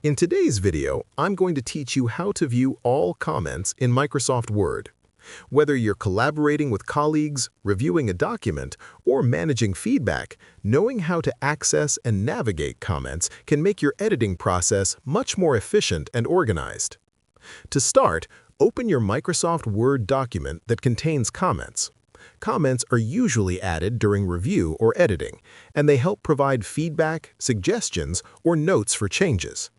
In today's video, I'm going to teach you how to view all comments in Microsoft Word. Whether you're collaborating with colleagues, reviewing a document, or managing feedback, knowing how to access and navigate comments can make your editing process much more efficient and organized. To start, open your Microsoft Word document that contains comments. Comments are usually added during review or editing, and they help provide feedback, suggestions, or notes for changes.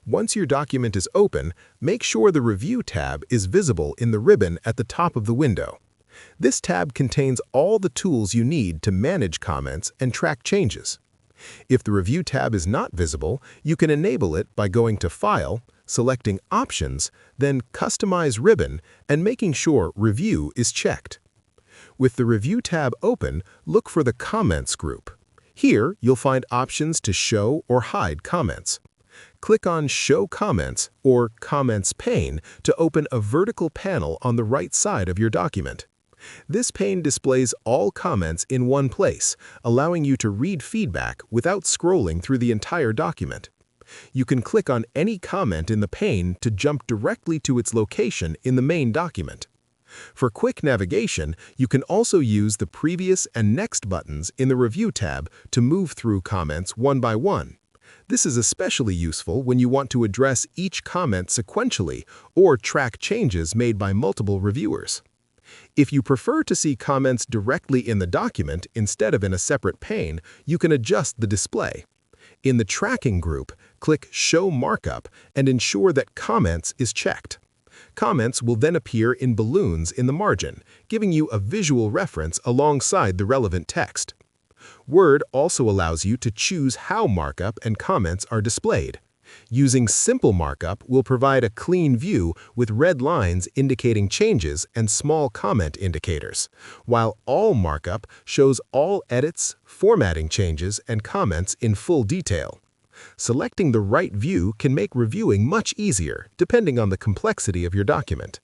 Once your document is open, make sure the Review tab is visible in the ribbon at the top of the window. This tab contains all the tools you need to manage comments and track changes. If the Review tab is not visible, you can enable it by going to File, selecting Options, then Customize Ribbon, and making sure Review is checked. With the Review tab open, look for the Comments group. Here, you'll find options to show or hide comments. Click on Show Comments or Comments pane to open a vertical panel on the right side of your document. This pane displays all comments in one place, allowing you to read feedback without scrolling through the entire document. You can click on any comment in the pane to jump directly to its location in the main document. For quick navigation, you can also use the Previous and Next buttons in the Review tab to move through comments one by one. This is especially useful when you want to address each comment sequentially or track changes made by multiple reviewers. If you prefer to see comments directly in the document instead of in a separate pane, you can adjust the display. In the Tracking group, click Show Markup and ensure that Comments is checked. Comments will then appear in balloons in the margin, giving you a visual reference alongside the relevant text. Word also allows you to choose how markup and comments are displayed. Using simple markup will provide a clean view with red lines indicating changes and small comment indicators, while all markup shows all edits, formatting changes, and comments in full detail. Selecting the right view can make reviewing much easier, depending on the complexity of your document.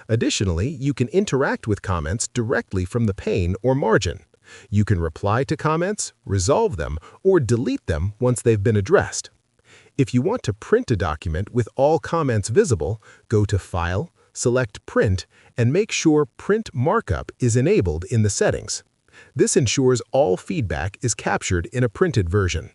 Additionally, you can interact with comments directly from the pane or margin. You can reply to comments, resolve them, or delete them once they've been addressed. If you want to print a document with all comments visible, go to File, select Print, and make sure Print Markup is enabled in the settings. This ensures all feedback is captured in a printed version.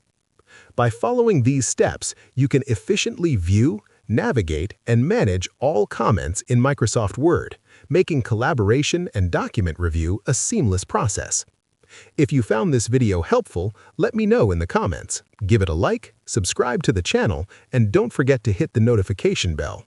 By following these steps, you can efficiently view, navigate, and manage all comments in Microsoft Word, making collaboration and document review a seamless process. If you found this video helpful, let me know in the comments. Give it a like, subscribe to the channel, and don't forget to hit the notification bell.